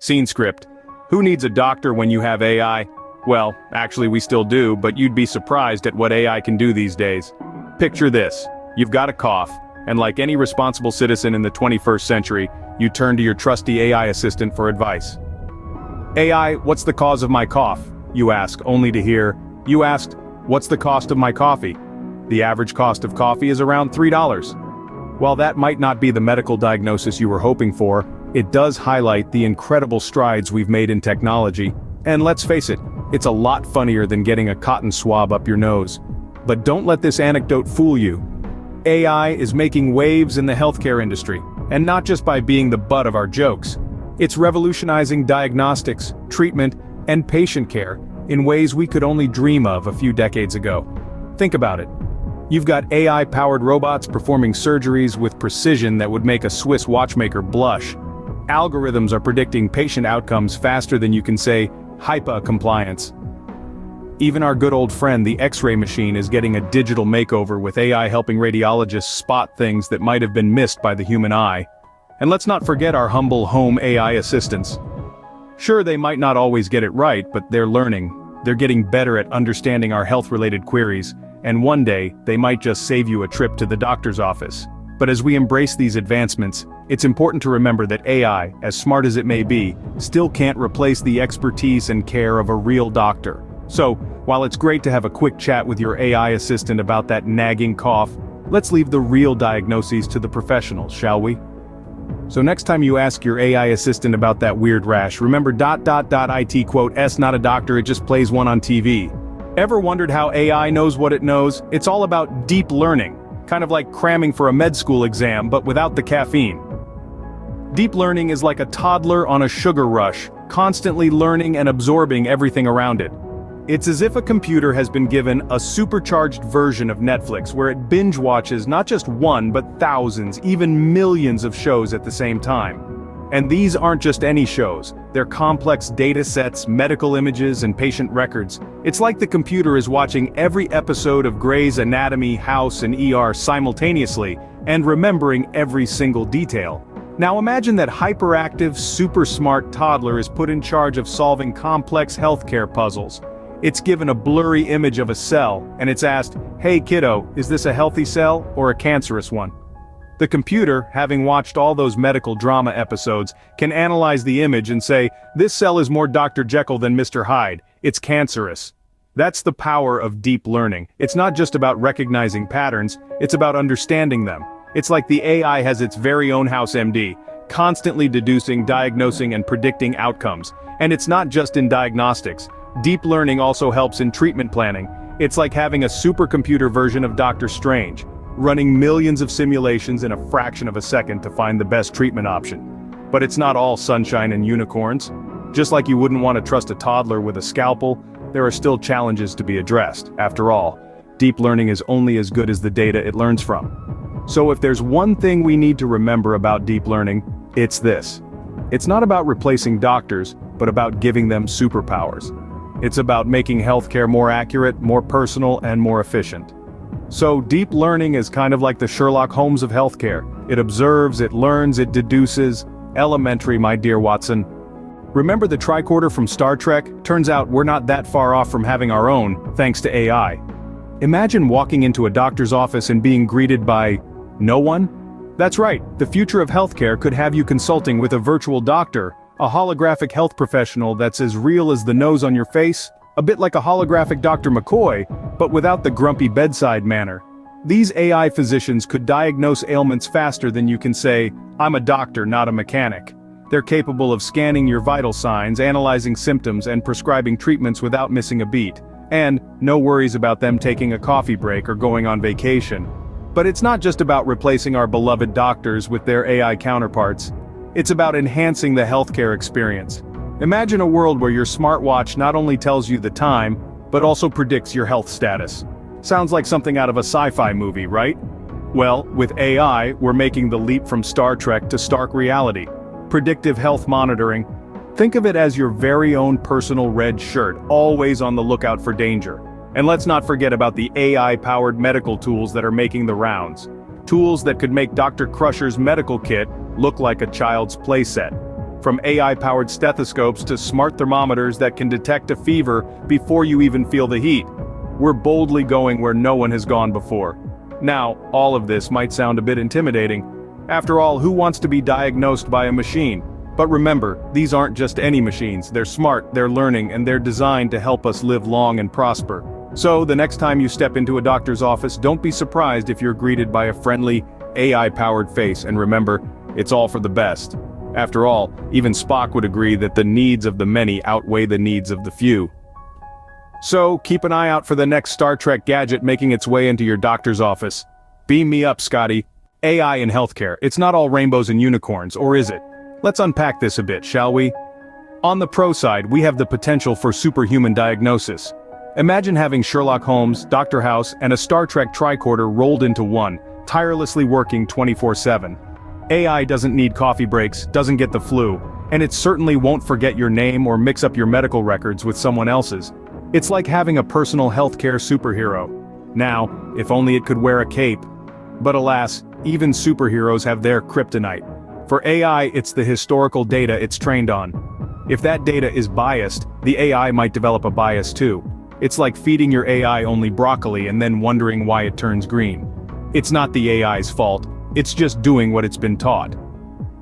Scene script. Who needs a doctor when you have AI? Well, actually we still do, but you'd be surprised at what AI can do these days. Picture this. You've got a cough, and like any responsible citizen in the 21st century, you turn to your trusty AI assistant for advice. AI, what's the cause of my cough? You ask, only to hear, you asked, what's the cost of my coffee? The average cost of coffee is around $3. While that might not be the medical diagnosis you were hoping for, it does highlight the incredible strides we've made in technology, and let's face it, it's a lot funnier than getting a cotton swab up your nose. But don't let this anecdote fool you. AI is making waves in the healthcare industry, and not just by being the butt of our jokes. It's revolutionizing diagnostics, treatment, and patient care in ways we could only dream of a few decades ago. Think about it. You've got AI-powered robots performing surgeries with precision that would make a Swiss watchmaker blush. Algorithms are predicting patient outcomes faster than you can say, HIPAA compliance. Even our good old friend the X-ray machine is getting a digital makeover with AI helping radiologists spot things that might have been missed by the human eye. And let's not forget our humble home AI assistants. Sure, they might not always get it right, but they're learning. They're getting better at understanding our health-related queries, and one day, they might just save you a trip to the doctor's office. But as we embrace these advancements, it's important to remember that AI, as smart as it may be, still can't replace the expertise and care of a real doctor. So, while it's great to have a quick chat with your AI assistant about that nagging cough, let's leave the real diagnoses to the professionals, shall we? So next time you ask your AI assistant about that weird rash, remember IT quote S not a doctor, it just plays one on TV. Ever wondered how AI knows what it knows? It's all about deep learning, kind of like cramming for a med school exam but without the caffeine. Deep learning is like a toddler on a sugar rush, constantly learning and absorbing everything around it. It's as if a computer has been given a supercharged version of Netflix where it binge watches not just one but thousands, even millions of shows at the same time. And these aren't just any shows, they're complex data sets, medical images, and patient records. It's like the computer is watching every episode of Grey's Anatomy, House, and ER simultaneously, and remembering every single detail. Now imagine that hyperactive, super smart toddler is put in charge of solving complex healthcare puzzles. It's given a blurry image of a cell, and it's asked, hey kiddo, is this a healthy cell or a cancerous one? The computer, having watched all those medical drama episodes, can analyze the image and say, this cell is more Dr. Jekyll than Mr. Hyde, it's cancerous. That's the power of deep learning. It's not just about recognizing patterns, it's about understanding them. It's like the AI has its very own house MD, constantly deducing, diagnosing, and predicting outcomes. And it's not just in diagnostics. Deep learning also helps in treatment planning. It's like having a supercomputer version of Dr. Strange, running millions of simulations in a fraction of a second to find the best treatment option. But it's not all sunshine and unicorns. Just like you wouldn't want to trust a toddler with a scalpel, there are still challenges to be addressed. After all, deep learning is only as good as the data it learns from. So if there's one thing we need to remember about deep learning, it's this. It's not about replacing doctors, but about giving them superpowers. It's about making healthcare more accurate, more personal, and more efficient. So deep learning is kind of like the Sherlock Holmes of healthcare. It observes, it learns, it deduces. Elementary, my dear Watson. Remember the tricorder from Star Trek? Turns out we're not that far off from having our own, thanks to AI. Imagine walking into a doctor's office and being greeted by no one? That's right, the future of healthcare could have you consulting with a virtual doctor, a holographic health professional that's as real as the nose on your face, a bit like a holographic Dr. McCoy, but without the grumpy bedside manner. These AI physicians could diagnose ailments faster than you can say, I'm a doctor, not a mechanic. They're capable of scanning your vital signs, analyzing symptoms, and prescribing treatments without missing a beat. And no worries about them taking a coffee break or going on vacation. But it's not just about replacing our beloved doctors with their AI counterparts. It's about enhancing the healthcare experience. Imagine a world where your smartwatch not only tells you the time, but also predicts your health status. Sounds like something out of a sci-fi movie, right? Well, with AI, we're making the leap from Star Trek to stark reality. Predictive health monitoring. Think of it as your very own personal red shirt, always on the lookout for danger. And let's not forget about the AI-powered medical tools that are making the rounds. Tools that could make Dr. Crusher's medical kit look like a child's playset. From AI-powered stethoscopes to smart thermometers that can detect a fever before you even feel the heat. We're boldly going where no one has gone before. Now, all of this might sound a bit intimidating. After all, who wants to be diagnosed by a machine? But remember, these aren't just any machines. They're smart, they're learning, and they're designed to help us live long and prosper. So, the next time you step into a doctor's office, don't be surprised if you're greeted by a friendly, AI-powered face, and remember, it's all for the best. After all, even Spock would agree that the needs of the many outweigh the needs of the few. So, keep an eye out for the next Star Trek gadget making its way into your doctor's office. Beam me up, Scotty. AI in healthcare, it's not all rainbows and unicorns, or is it? Let's unpack this a bit, shall we? On the pro side, we have the potential for superhuman diagnosis. Imagine having Sherlock Holmes, Dr. House, and a Star Trek tricorder rolled into one, tirelessly working 24/7. AI doesn't need coffee breaks, doesn't get the flu, and it certainly won't forget your name or mix up your medical records with someone else's. It's like having a personal healthcare superhero. Now, if only it could wear a cape. But alas, even superheroes have their kryptonite. For AI, it's the historical data it's trained on. If that data is biased, the AI might develop a bias too. It's like feeding your AI only broccoli and then wondering why it turns green. It's not the AI's fault, it's just doing what it's been taught.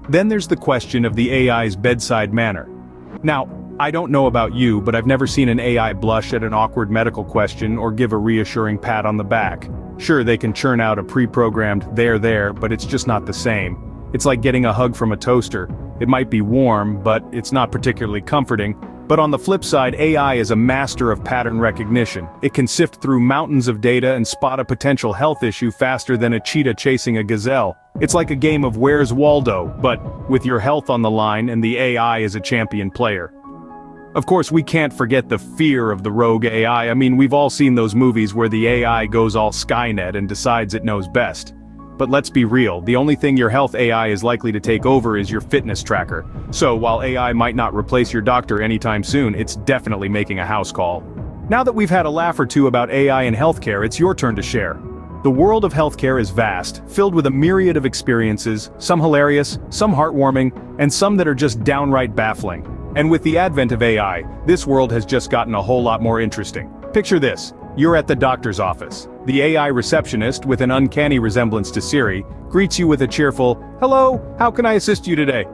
Then there's the question of the AI's bedside manner. Now, I don't know about you, but I've never seen an AI blush at an awkward medical question or give a reassuring pat on the back. Sure, they can churn out a pre-programmed there, but it's just not the same. It's like getting a hug from a toaster. It might be warm, but it's not particularly comforting. But on the flip side, AI is a master of pattern recognition. It can sift through mountains of data and spot a potential health issue faster than a cheetah chasing a gazelle. It's like a game of Where's Waldo, but with your health on the line and the AI as a champion player. Of course, we can't forget the fear of the rogue AI. I mean, we've all seen those movies where the AI goes all Skynet and decides it knows best. But let's be real, the only thing your health AI is likely to take over is your fitness tracker. So while AI might not replace your doctor anytime soon, it's definitely making a house call. Now that we've had a laugh or two about AI in healthcare, it's your turn to share. The world of healthcare is vast, filled with a myriad of experiences, some hilarious, some heartwarming, and some that are just downright baffling. And with the advent of AI, this world has just gotten a whole lot more interesting. Picture this. You're at the doctor's office. The AI receptionist, with an uncanny resemblance to Siri, greets you with a cheerful, "Hello, how can I assist you today?"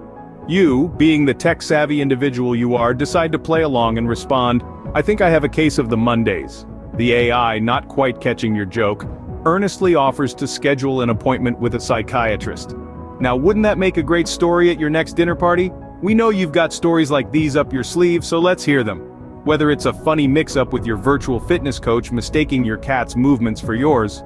You, being the tech-savvy individual you are, decide to play along and respond, "I think I have a case of the Mondays." The AI, not quite catching your joke, earnestly offers to schedule an appointment with a psychiatrist. Now, wouldn't that make a great story at your next dinner party? We know you've got stories like these up your sleeve, so let's hear them. Whether it's a funny mix-up with your virtual fitness coach mistaking your cat's movements for yours,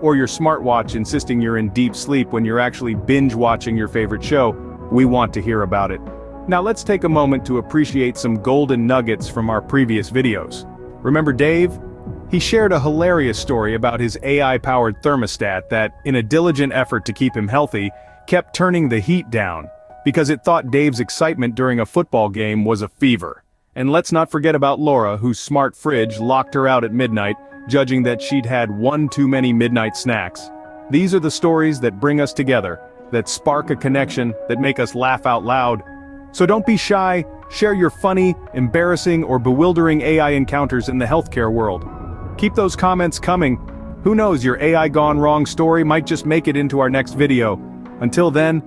or your smartwatch insisting you're in deep sleep when you're actually binge-watching your favorite show, we want to hear about it. Now let's take a moment to appreciate some golden nuggets from our previous videos. Remember Dave? He shared a hilarious story about his AI-powered thermostat that, in a diligent effort to keep him healthy, kept turning the heat down, because it thought Dave's excitement during a football game was a fever. And let's not forget about Laura, whose smart fridge locked her out at midnight, judging that she'd had one too many midnight snacks. These are the stories that bring us together, that spark a connection, that make us laugh out loud. So don't be shy, share your funny, embarrassing, or bewildering AI encounters in the healthcare world. Keep those comments coming. Who knows, your AI gone wrong story might just make it into our next video. Until then,